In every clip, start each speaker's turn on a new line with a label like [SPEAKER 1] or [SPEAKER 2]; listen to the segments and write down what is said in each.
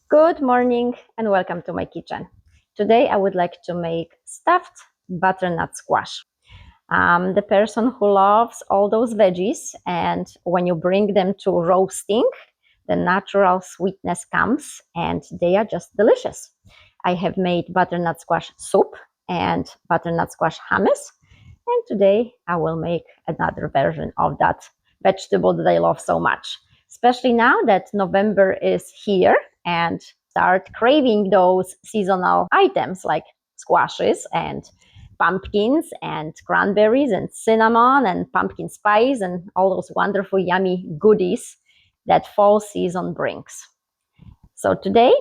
[SPEAKER 1] Good morning and welcome to my kitchen. Today I would like to make stuffed butternut squash. I'm the person who loves all those veggies, and when you bring them to roasting, the natural sweetness comes and they are just delicious. I have made butternut squash soup and butternut squash hummus, and today I will make another version of that vegetable that I love so much, especially now that November is here and start craving those seasonal items like squashes and pumpkins and cranberries and cinnamon and pumpkin spice and all those wonderful yummy goodies that fall season brings. So today,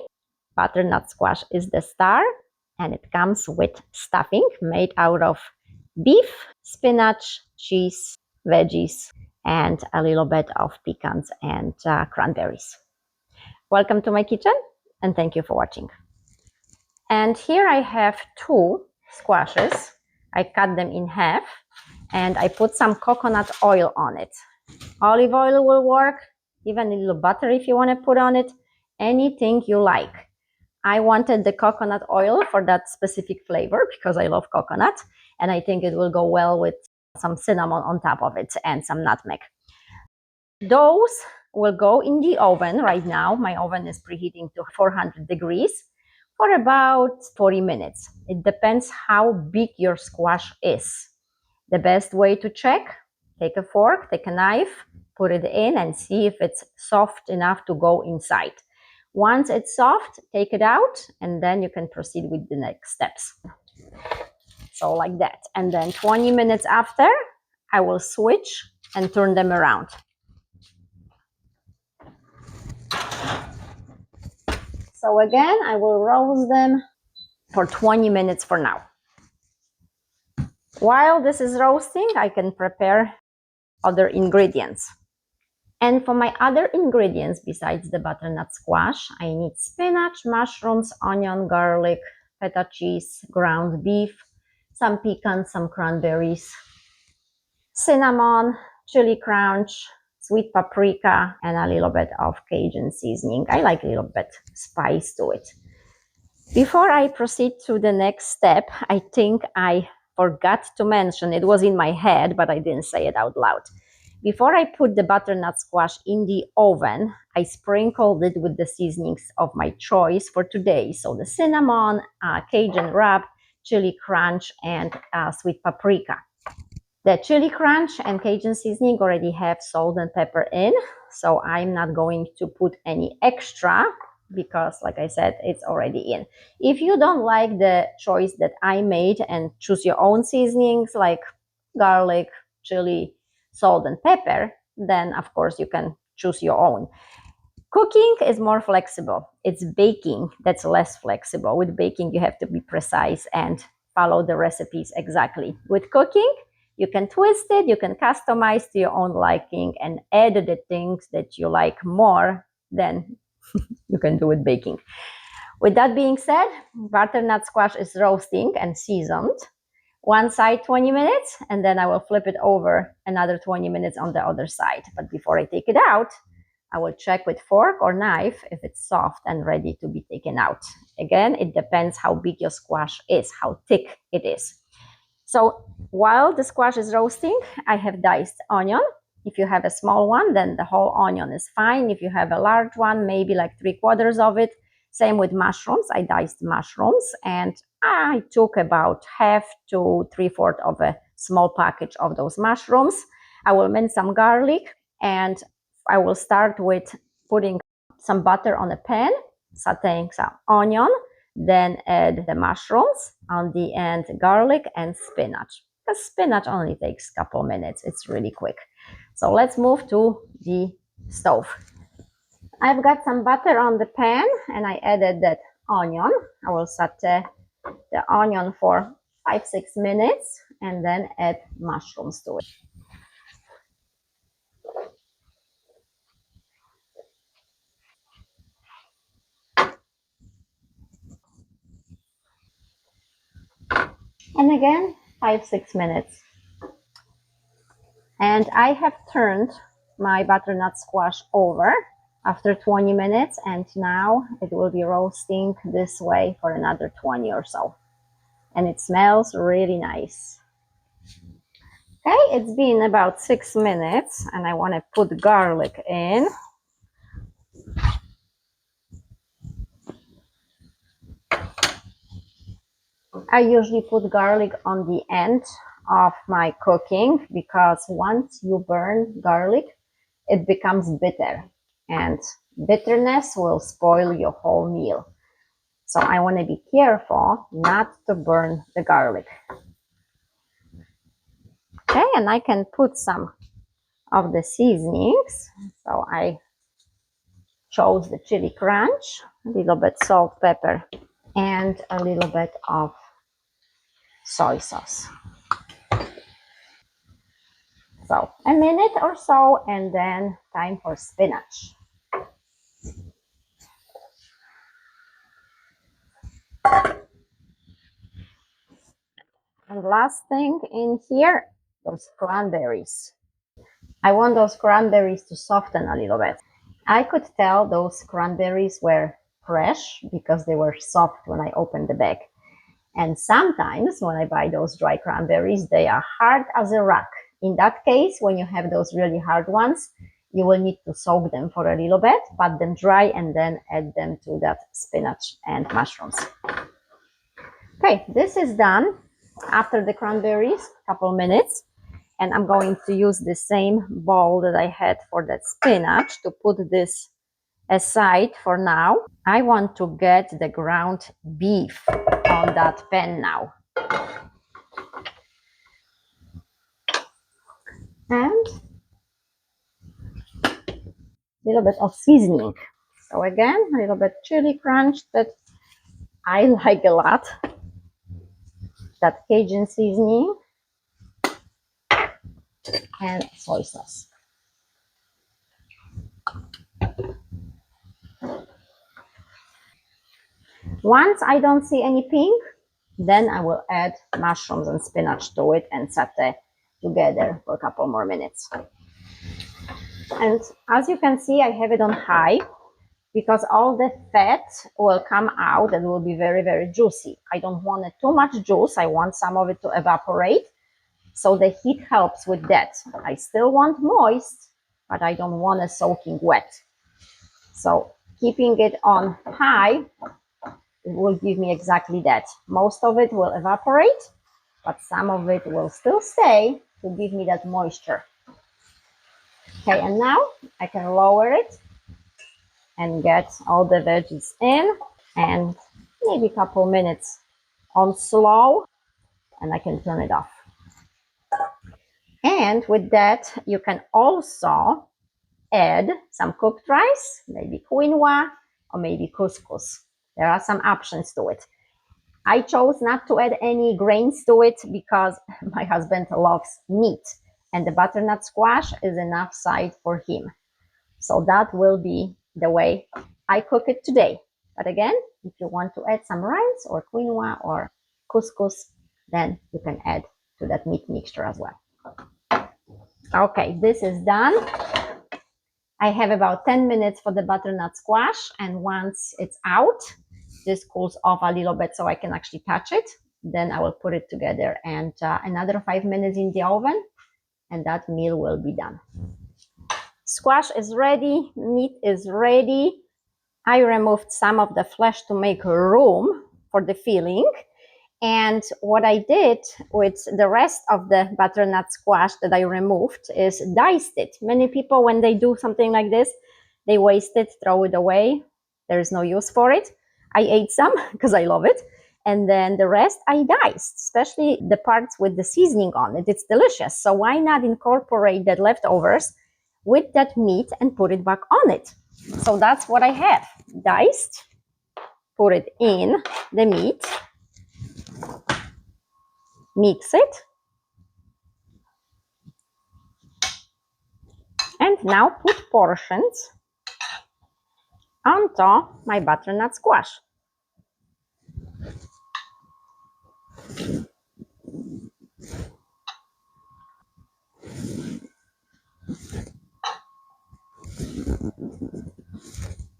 [SPEAKER 1] butternut squash is the star, and it comes with stuffing made out of beef, spinach, cheese, veggies, and a little bit of pecans and cranberries. Welcome to my kitchen, and thank you for watching. And here I have two squashes. I cut them in half, and I put some coconut oil on it. Olive oil will work, even a little butter if you want to put on it, anything you like. I wanted the coconut oil for that specific flavor because I love coconut, and I think it will go well with some cinnamon on top of it and some nutmeg. Those will go in the oven right now. My oven is preheating to 400 degrees for about 40 minutes. It depends how big your squash is. The best way to check, take a fork, take a knife, put it in and see if it's soft enough to go inside. Once it's soft, take it out and then you can proceed with the next steps. So like that. And then 20 minutes after, I will switch and turn them around. So again, I will roast them for 20 minutes for now. While this is roasting, I can prepare other ingredients. And for my other ingredients, besides the butternut squash, I need spinach, mushrooms, onion, garlic, feta cheese, ground beef, some pecans, some cranberries, cinnamon, chili crunch, sweet paprika, and a little bit of Cajun seasoning. I like a little bit spice to it. Before I proceed to the next step, I think I forgot to mention, it was in my head, but I didn't say it out loud. Before I put the butternut squash in the oven, I sprinkled it with the seasonings of my choice for today. So the cinnamon, Cajun rub, chili crunch, and sweet paprika. The chili crunch and Cajun seasoning already have salt and pepper in, so I'm not going to put any extra because, like I said, it's already in. If you don't like the choice that I made and choose your own seasonings like garlic, chili, salt, and pepper, then of course you can choose your own. Cooking is more flexible. It's baking that's less flexible. With baking, you have to be precise and follow the recipes exactly. With cooking, you can twist it, you can customize to your own liking and add the things that you like more than you can do with baking. With that being said, butternut squash is roasting and seasoned. One side 20 minutes, and then I will flip it over another 20 minutes on the other side. But before I take it out, I will check with fork or knife if it's soft and ready to be taken out. Again, it depends how big your squash is, how thick it is. So while the squash is roasting, I have diced onion. If you have a small one, then the whole onion is fine. If you have a large one, maybe like 3/4 of it. Same with mushrooms. I diced mushrooms and I took about 1/2 to 3/4 of a small package of those mushrooms. I will mince some garlic and I will start with putting some butter on a pan, sauteing some onion, then add the mushrooms, on the end garlic and spinach. The spinach only takes a couple minutes, it's really quick. So let's move to the stove. I've got some butter on the pan and I added that onion. I will saute the onion for 5-6 minutes and then add mushrooms to it. And again, 5-6 minutes. And I have turned my butternut squash over. after 20 minutes, and now it will be roasting this way for another 20 or so. And it smells really nice. Okay, it's been about 6 minutes and I want to put garlic in. I usually put garlic on the end of my cooking because once you burn garlic, it becomes bitter and bitterness will spoil your whole meal. So I want to be careful not to burn the garlic. Okay, and I can put some of the seasonings. So I chose the chili crunch, a little bit salt, pepper, and a little bit of soy sauce. So a minute or so, and then time for spinach. And last thing in here, those cranberries. I want those cranberries to soften a little bit. I could tell those cranberries were fresh because they were soft when I opened the bag. And sometimes when I buy those dry cranberries, they are hard as a rock. In that case, when you have those really hard ones, you will need to soak them for a little bit, pat them dry, and then add them to that spinach and mushrooms. Okay, this is done after the cranberries, a couple minutes. And I'm going to use the same bowl that I had for that spinach to put this aside for now. I want to get the ground beef on that pan now. And a little bit of seasoning. So again, a little bit chili crunch that I like a lot. That Cajun seasoning and soy sauce. Once I don't see any pink, then I will add mushrooms and spinach to it and saute together for a couple more minutes. And as you can see, I have it on high because all the fat will come out and will be very, very juicy. I don't want it too much juice. I want some of it to evaporate. So the heat helps with that. I still want moist, but I don't want it soaking wet. So keeping it on high, it will give me exactly that. Most of it will evaporate, but some of it will still stay to give me that moisture. Okay, and now I can lower it and get all the veggies in, and maybe a couple minutes on slow, and I can turn it off. And with that, you can also add some cooked rice, maybe quinoa or maybe couscous. There are some options to it. I chose not to add any grains to it because my husband loves meat and the butternut squash is enough side for him. So that will be the way I cook it today. But again, if you want to add some rice or quinoa or couscous, then you can add to that meat mixture as well. Okay, this is done. I have about 10 minutes for the butternut squash, and once it's out, this cools off a little bit so I can actually touch it. Then I will put it together and another 5 minutes in the oven, and that meal will be done. Squash is ready, meat is ready. I removed some of the flesh to make room for the filling. And what I did with the rest of the butternut squash that I removed is diced it. Many people, when they do something like this, they waste it, throw it away. There is no use for it. I ate some because I love it. And then the rest I diced, especially the parts with the seasoning on it. It's delicious. So why not incorporate the leftovers with that meat and put it back on it? So that's what I have. Diced, put it in the meat, mix it, and now put portions on top my butternut squash.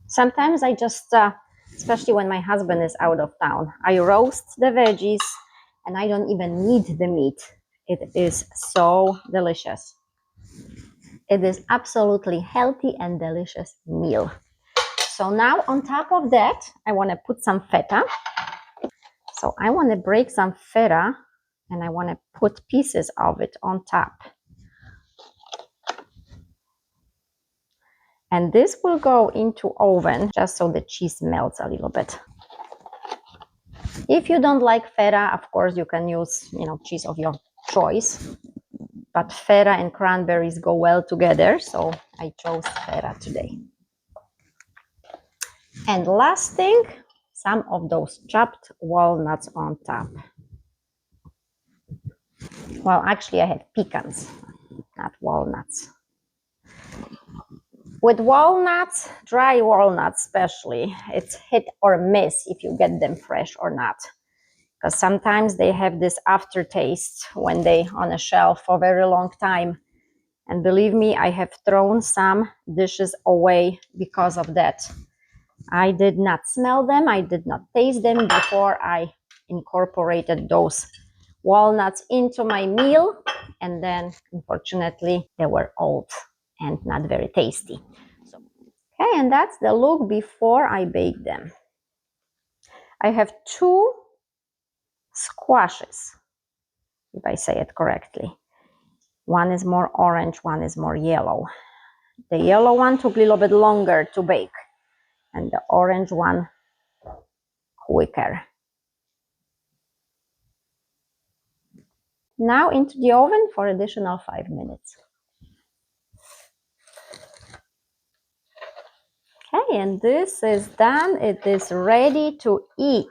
[SPEAKER 1] Sometimes I just, especially when my husband is out of town, I roast the veggies and I don't even need the meat. It is so delicious. It is absolutely healthy and delicious meal. So now on top of that, I want to put some feta. So I want to break some feta and I want to put pieces of it on top. And this will go into oven just so the cheese melts a little bit. If you don't like feta, of course you can use, cheese of your choice. But feta and cranberries go well together, so I chose feta today. And last thing, some of those chopped walnuts on top. Well, actually I had pecans, not walnuts. With walnuts, dry walnuts especially, it's hit or miss if you get them fresh or not. Because sometimes they have this aftertaste when they on a shelf for a very long time. And believe me, I have thrown some dishes away because of that. I did not smell them, I did not taste them before I incorporated those walnuts into my meal. And then, unfortunately, they were old and not very tasty. Okay, and that's the look before I bake them. I have two squashes, if I say it correctly. One is more orange, one is more yellow. The yellow one took a little bit longer to bake, and the orange one quicker. Now into the oven for additional 5 minutes. Okay, and this is done. It is ready to eat.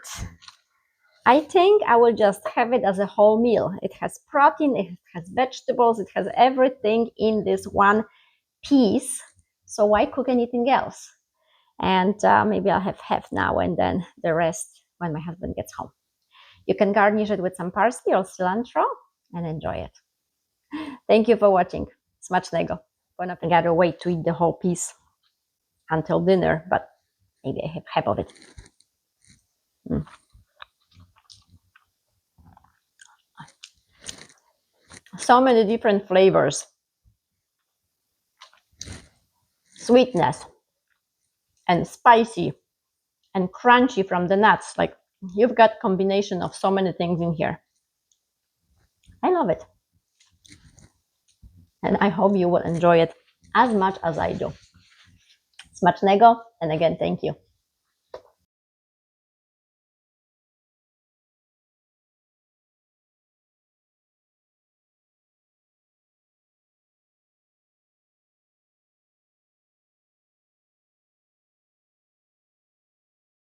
[SPEAKER 1] I think I will just have it as a whole meal. It has protein, it has vegetables, it has everything in this one piece. So why cook anything else? And maybe I'll have half now and then the rest when my husband gets home. You can garnish it with some parsley or cilantro and enjoy it. Thank you for watching. Smacznego. I gotta wait to eat the whole piece until dinner, but maybe I have half of it. So many different flavors. Sweetness and spicy and crunchy from the nuts. Like you've got combination of so many things in here. I love it. And I hope you will enjoy it as much as I do. Smacznego, and again, thank you.